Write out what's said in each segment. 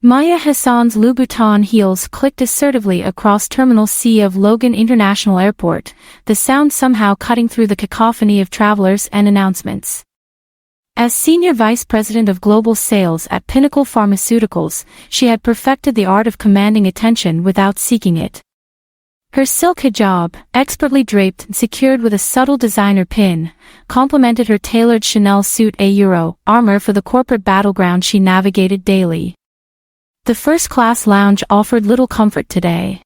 Maya Hassan's Louboutin heels clicked assertively across Terminal C of Logan International Airport, the sound somehow cutting through the cacophony of travelers and announcements. As Senior Vice President of Global Sales at Pinnacle Pharmaceuticals, she had perfected the art of commanding attention without seeking it. Her silk hijab, expertly draped and secured with a subtle designer pin, complemented her tailored Chanel suit armor for the corporate battleground she navigated daily. The first-class lounge offered little comfort today.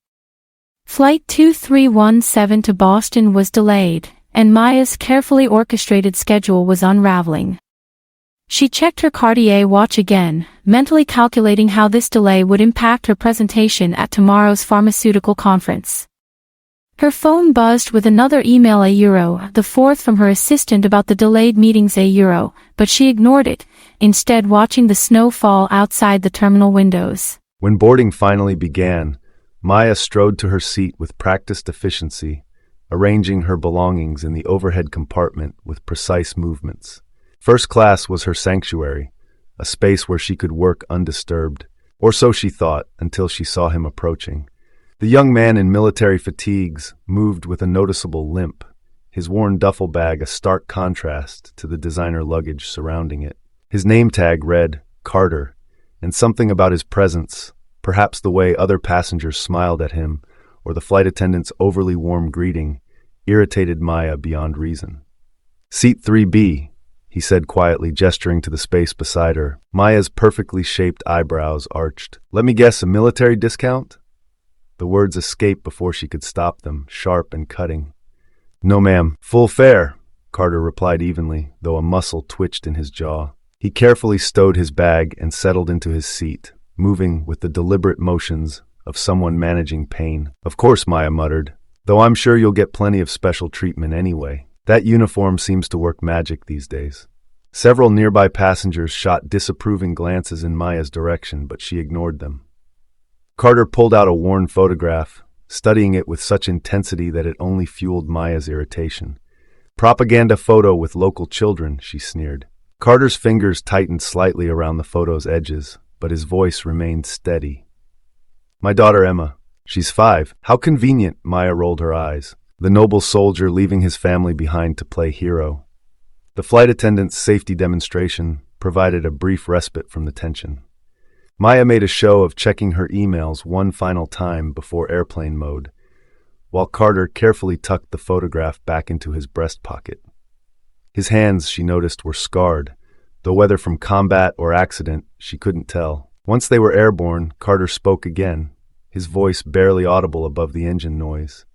Flight 2317 to Boston was delayed, and Maya's carefully orchestrated schedule was unraveling. She checked her Cartier watch again, mentally calculating how this delay would impact her presentation at tomorrow's pharmaceutical conference. Her phone buzzed with another email the fourth from her assistant about the delayed meetings but she ignored it, instead watching the snow fall outside the terminal windows. When boarding finally began, Maya strode to her seat with practiced efficiency, arranging her belongings in the overhead compartment with precise movements. First class was her sanctuary, a space where she could work undisturbed, or so she thought until she saw him approaching. The young man in military fatigues moved with a noticeable limp, his worn duffel bag a stark contrast to the designer luggage surrounding it. His name tag read Carter, and something about his presence, perhaps the way other passengers smiled at him or the flight attendant's overly warm greeting, irritated Maya beyond reason. "Seat 3B, he said quietly, gesturing to the space beside her. Maya's perfectly shaped eyebrows arched. "Let me guess, a military discount?" The words escaped before she could stop them, sharp and cutting. "No, ma'am. Full fare," Carter replied evenly, though a muscle twitched in his jaw. He carefully stowed his bag and settled into his seat, moving with the deliberate motions of someone managing pain. "Of course," Maya muttered, "though I'm sure you'll get plenty of special treatment anyway. That uniform seems to work magic these days." Several nearby passengers shot disapproving glances in Maya's direction, but she ignored them. Carter pulled out a worn photograph, studying it with such intensity that it only fueled Maya's irritation. "Propaganda photo with local children," she sneered. Carter's fingers tightened slightly around the photo's edges, but his voice remained steady. "My daughter Emma. She's 5. How convenient," Maya rolled her eyes. The noble soldier leaving his family behind to play hero. The flight attendant's safety demonstration provided a brief respite from the tension. Maya made a show of checking her emails one final time before airplane mode, while Carter carefully tucked the photograph back into his breast pocket. His hands, she noticed, were scarred, though whether from combat or accident, she couldn't tell. Once they were airborne, Carter spoke again, his voice barely audible above the engine noise.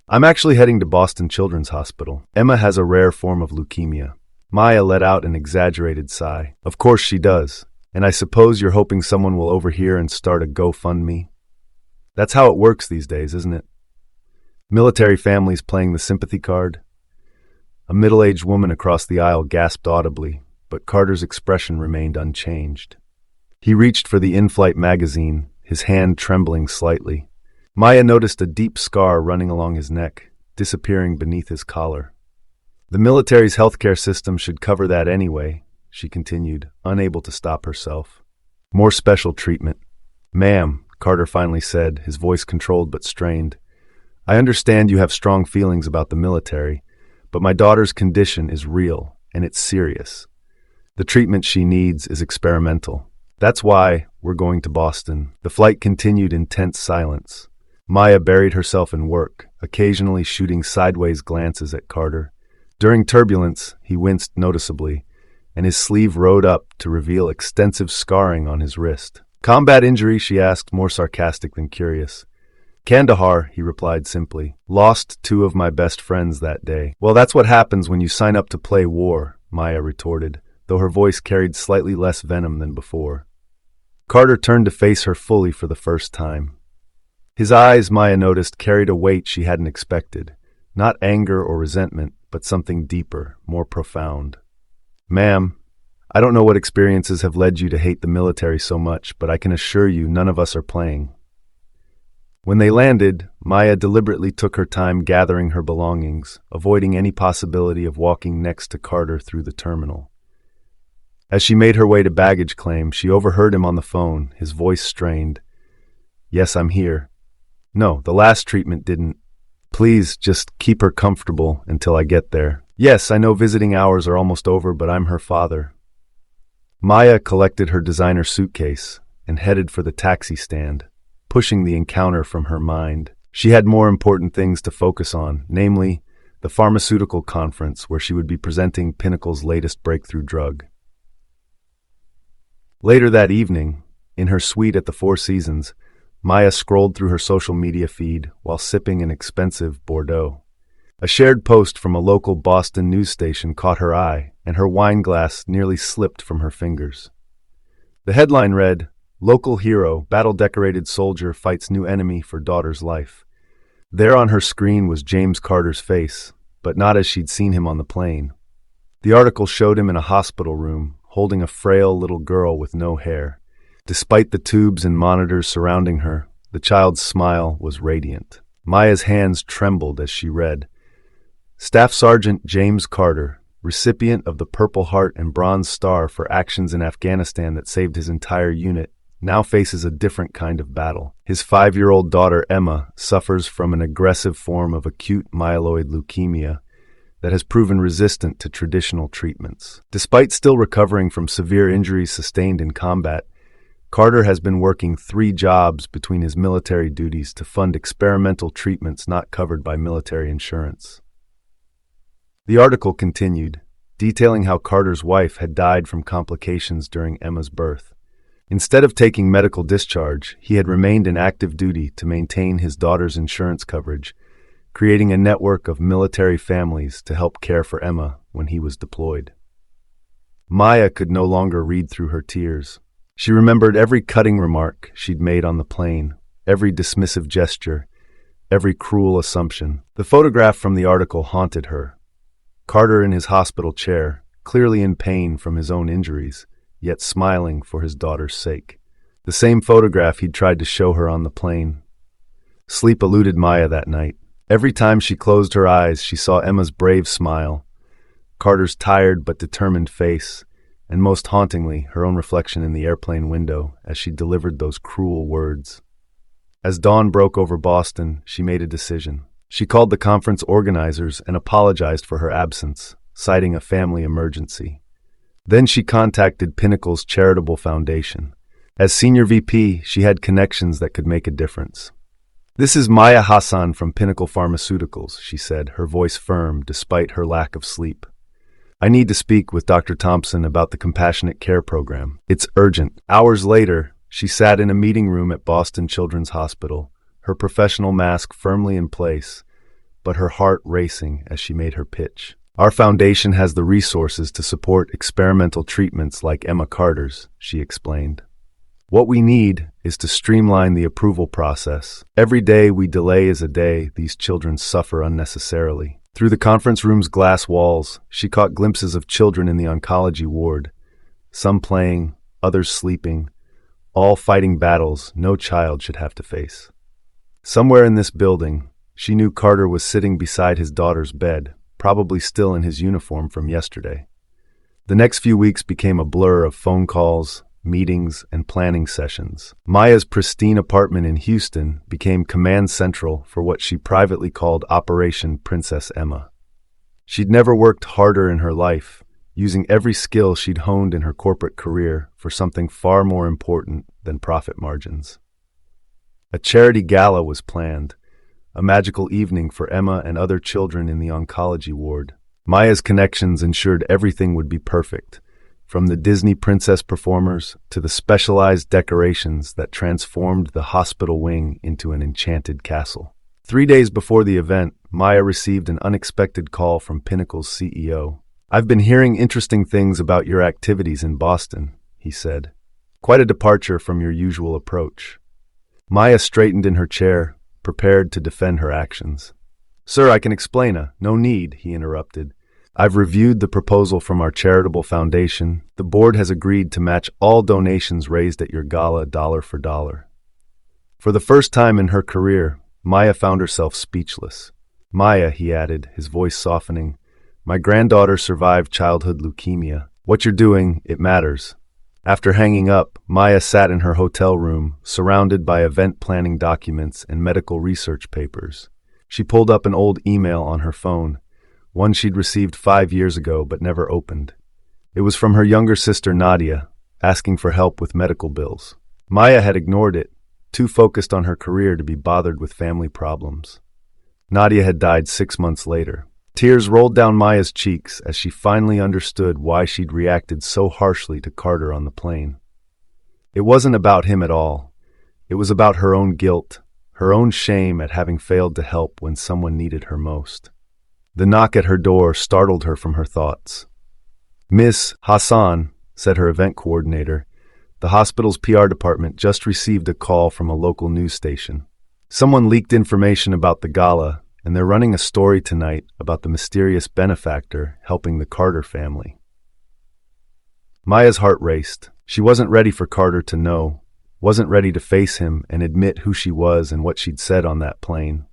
"I'm actually heading to Boston Children's Hospital. Emma has a rare form of leukemia." Maya let out an exaggerated sigh. "Of course she does. And I suppose you're hoping someone will overhear and start a GoFundMe? That's how it works these days, isn't it? Military families playing the sympathy card?" A middle-aged woman across the aisle gasped audibly, but Carter's expression remained unchanged. He reached for the in-flight magazine, his hand trembling slightly. Maya noticed a deep scar running along his neck, disappearing beneath his collar. "The military's healthcare system should cover that anyway," she continued, unable to stop herself. "More special treatment." "Ma'am," Carter finally said, his voice controlled but strained, "I understand you have strong feelings about the military, but my daughter's condition is real, and it's serious. The treatment she needs is experimental. That's why we're going to Boston." The flight continued in tense silence. Maya buried herself in work, occasionally shooting sideways glances at Carter. During turbulence, he winced noticeably, and his sleeve rode up to reveal extensive scarring on his wrist. "Combat injury?" she asked, more sarcastic than curious. "Kandahar," he replied simply. "Lost 2 of my best friends that day." "Well, that's what happens when you sign up to play war," Maya retorted, though her voice carried slightly less venom than before. Carter turned to face her fully for the first time. His eyes, Maya noticed, carried a weight she hadn't expected. Not anger or resentment, but something deeper, more profound. "Ma'am, I don't know what experiences have led you to hate the military so much, but I can assure you none of us are playing." When they landed, Maya deliberately took her time gathering her belongings, avoiding any possibility of walking next to Carter through the terminal. As she made her way to baggage claim, she overheard him on the phone, his voice strained. "Yes, I'm here. No, the last treatment didn't. Please, just keep her comfortable until I get there. Yes, I know visiting hours are almost over, but I'm her father." Maya collected her designer suitcase and headed for the taxi stand, pushing the encounter from her mind. She had more important things to focus on, namely, the pharmaceutical conference where she would be presenting Pinnacle's latest breakthrough drug. Later that evening, in her suite at the Four Seasons, Maya scrolled through her social media feed while sipping an expensive Bordeaux. A shared post from a local Boston news station caught her eye, and her wine glass nearly slipped from her fingers. The headline read, "Local hero, battle-decorated soldier fights new enemy for daughter's life." There on her screen was James Carter's face, but not as she'd seen him on the plane. The article showed him in a hospital room, holding a frail little girl with no hair. Despite the tubes and monitors surrounding her, the child's smile was radiant. Maya's hands trembled as she read, "Staff Sergeant James Carter, recipient of the Purple Heart and Bronze Star for actions in Afghanistan that saved his entire unit, now faces a different kind of battle. His 5-year-old daughter Emma suffers from an aggressive form of acute myeloid leukemia that has proven resistant to traditional treatments. Despite still recovering from severe injuries sustained in combat, Carter has been working 3 jobs between his military duties to fund experimental treatments not covered by military insurance." The article continued, detailing how Carter's wife had died from complications during Emma's birth. Instead of taking medical discharge, he had remained in active duty to maintain his daughter's insurance coverage, creating a network of military families to help care for Emma when he was deployed. Maya could no longer read through her tears. She remembered every cutting remark she'd made on the plane, every dismissive gesture, every cruel assumption. The photograph from the article haunted her. Carter in his hospital chair, clearly in pain from his own injuries, yet smiling for his daughter's sake. The same photograph he'd tried to show her on the plane. Sleep eluded Maya that night. Every time she closed her eyes, she saw Emma's brave smile, Carter's tired but determined face, and most hauntingly, her own reflection in the airplane window as she delivered those cruel words. As dawn broke over Boston, she made a decision. She called the conference organizers and apologized for her absence, citing a family emergency. Then she contacted Pinnacle's charitable foundation. As senior VP, she had connections that could make a difference. "This is Maya Hassan from Pinnacle Pharmaceuticals," she said, her voice firm despite her lack of sleep. "I need to speak with Dr. Thompson about the Compassionate Care Program. It's urgent." Hours later, she sat in a meeting room at Boston Children's Hospital, her professional mask firmly in place, but her heart racing as she made her pitch. "Our foundation has the resources to support experimental treatments like Emma Carter's," she explained. "What we need is to streamline the approval process. Every day we delay is a day these children suffer unnecessarily." Through the conference room's glass walls, she caught glimpses of children in the oncology ward, some playing, others sleeping, all fighting battles no child should have to face. Somewhere in this building, she knew Carter was sitting beside his daughter's bed, probably still in his uniform from yesterday. The next few weeks became a blur of phone calls, meetings, and planning sessions. Maya's pristine apartment in Houston became command central for what she privately called Operation Princess Emma. She'd never worked harder in her life, using every skill she'd honed in her corporate career for something far more important than profit margins. A charity gala was planned, a magical evening for Emma and other children in the oncology ward. Maya's connections ensured everything would be perfect, from the Disney princess performers to the specialized decorations that transformed the hospital wing into an enchanted castle. 3 days before the event, Maya received an unexpected call from Pinnacle's CEO. "I've been hearing interesting things about your activities in Boston," he said. "Quite a departure from your usual approach." Maya straightened in her chair, prepared to defend her actions. "Sir, I can explain. No need," he interrupted. "I've reviewed the proposal from our charitable foundation. The board has agreed to match all donations raised at your gala dollar for dollar." For the first time in her career, Maya found herself speechless. "Maya," he added, his voice softening, "my granddaughter survived childhood leukemia. What you're doing, it matters. After hanging up, Maya sat in her hotel room, surrounded by event planning documents and medical research papers. She pulled up an old email on her phone, one she'd received 5 years ago but never opened. It was from her younger sister Nadia, asking for help with medical bills. Maya had ignored it, too focused on her career to be bothered with family problems. Nadia had died 6 months later. Tears rolled down Maya's cheeks as she finally understood why she'd reacted so harshly to Carter on the plane. It wasn't about him at all. It was about her own guilt, her own shame at having failed to help when someone needed her most. The knock at her door startled her from her thoughts. "Miss Hassan," said her event coordinator, "the hospital's PR department just received a call from a local news station. Someone leaked information about the gala, and they're running a story tonight about the mysterious benefactor helping the Carter family." Maya's heart raced. She wasn't ready for Carter to know, wasn't ready to face him and admit who she was and what she'd said on that plane.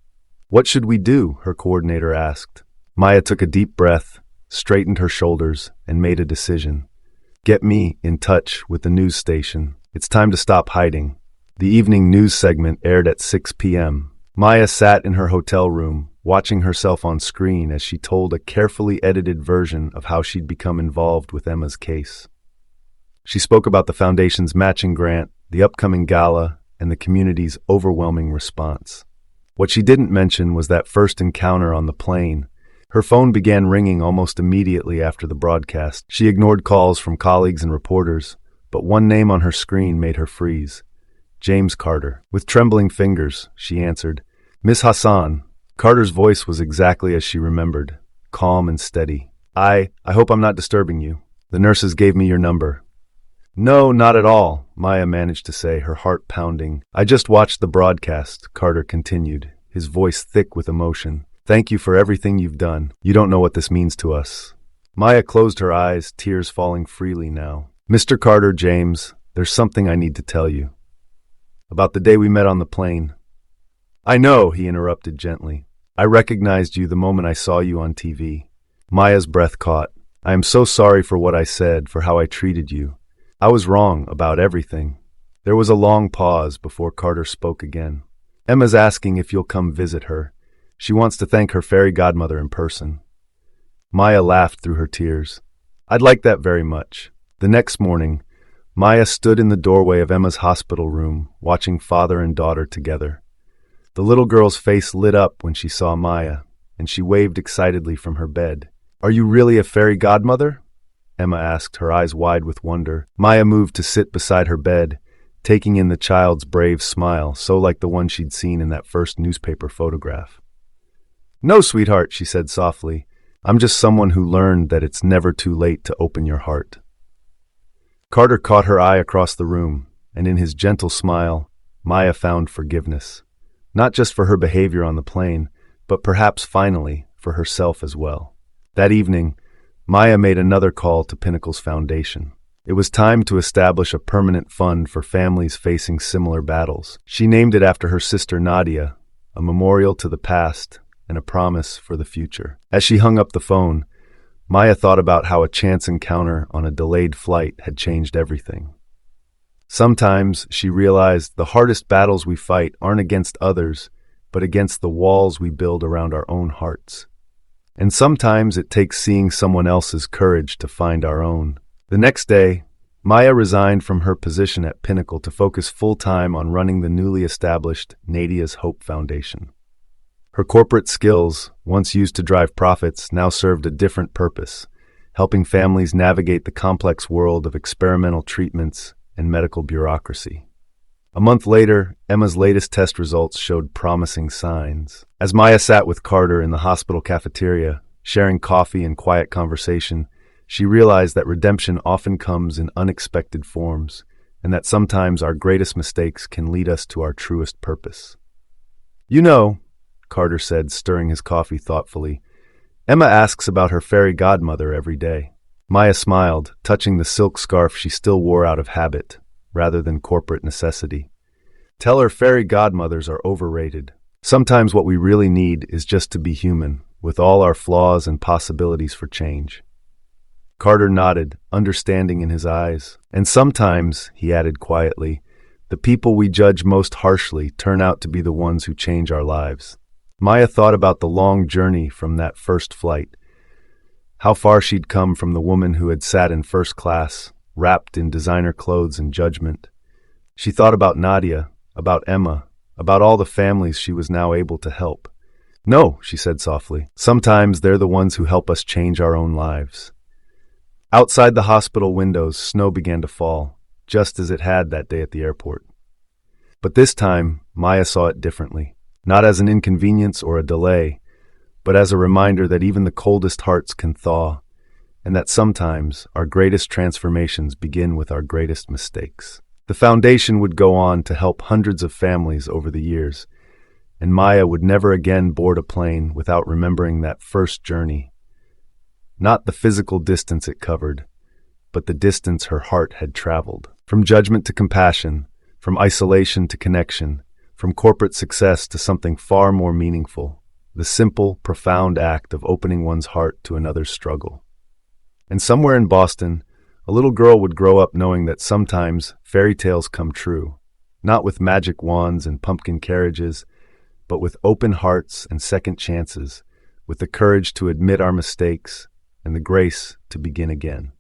"What should we do?" her coordinator asked. Maya took a deep breath, straightened her shoulders, and made a decision. "Get me in touch with the news station. It's time to stop hiding." The evening news segment aired at 6 p.m. Maya sat in her hotel room, watching herself on screen as she told a carefully edited version of how she'd become involved with Emma's case. She spoke about the foundation's matching grant, the upcoming gala, and the community's overwhelming response. What she didn't mention was that first encounter on the plane. Her phone began ringing almost immediately after the broadcast. She ignored calls from colleagues and reporters, but one name on her screen made her freeze. James Carter. With trembling fingers, she answered, "Miss Hassan." Carter's voice was exactly as she remembered, calm and steady. I hope I'm not disturbing you. The nurses gave me your number." "No, not at all," Maya managed to say, her heart pounding. "I just watched the broadcast," Carter continued, his voice thick with emotion. "Thank you for everything you've done. You don't know what this means to us." Maya closed her eyes, tears falling freely now. "Mr. Carter, James, there's something I need to tell you. About the day we met on the plane." "I know," he interrupted gently. "I recognized you the moment I saw you on TV." Maya's breath caught. "I am so sorry for what I said, for how I treated you. I was wrong about everything." There was a long pause before Carter spoke again. "Emma's asking if you'll come visit her. She wants to thank her fairy godmother in person." Maya laughed through her tears. "I'd like that very much." The next morning, Maya stood in the doorway of Emma's hospital room, watching father and daughter together. The little girl's face lit up when she saw Maya, and she waved excitedly from her bed. "Are you really a fairy godmother?" Emma asked, her eyes wide with wonder. Maya moved to sit beside her bed, taking in the child's brave smile, so like the one she'd seen in that first newspaper photograph. "No, sweetheart," she said softly. "I'm just someone who learned that it's never too late to open your heart." Carter caught her eye across the room, and in his gentle smile, Maya found forgiveness. Not just for her behavior on the plane, but perhaps finally for herself as well. That evening, Maya made another call to Pinnacle's foundation. It was time to establish a permanent fund for families facing similar battles. She named it after her sister Nadia, a memorial to the past and a promise for the future. As she hung up the phone, Maya thought about how a chance encounter on a delayed flight had changed everything. Sometimes, she realized, the hardest battles we fight aren't against others, but against the walls we build around our own hearts. And sometimes it takes seeing someone else's courage to find our own. The next day, Maya resigned from her position at Pinnacle to focus full-time on running the newly established Nadia's Hope Foundation. Her corporate skills, once used to drive profits, now served a different purpose, helping families navigate the complex world of experimental treatments and medical bureaucracy. A month later, Emma's latest test results showed promising signs. As Maya sat with Carter in the hospital cafeteria, sharing coffee and quiet conversation, she realized that redemption often comes in unexpected forms, and that sometimes our greatest mistakes can lead us to our truest purpose. "You know," Carter said, stirring his coffee thoughtfully, "Emma asks about her fairy godmother every day." Maya smiled, touching the silk scarf she still wore out of habit, rather than corporate necessity. "Tell her fairy godmothers are overrated. Sometimes what we really need is just to be human, with all our flaws and possibilities for change." Carter nodded, understanding in his eyes. And sometimes, he added quietly, the people we judge most harshly turn out to be the ones who change our lives. Maya thought about the long journey from that first flight, how far she'd come from the woman who had sat in first class, wrapped in designer clothes and judgment. She thought about Nadia, about Emma, about all the families she was now able to help. No, she said softly. Sometimes they're the ones who help us change our own lives. Outside the hospital windows, snow began to fall, just as it had that day at the airport. But this time, Maya saw it differently, not as an inconvenience or a delay, but as a reminder that even the coldest hearts can thaw, and that sometimes our greatest transformations begin with our greatest mistakes. The foundation would go on to help hundreds of families over the years, and Maya would never again board a plane without remembering that first journey. Not the physical distance it covered, but the distance her heart had traveled. From judgment to compassion, from isolation to connection, from corporate success to something far more meaningful, the simple, profound act of opening one's heart to another's struggle. And somewhere in Boston, a little girl would grow up knowing that sometimes fairy tales come true, not with magic wands and pumpkin carriages, but with open hearts and second chances, with the courage to admit our mistakes and the grace to begin again.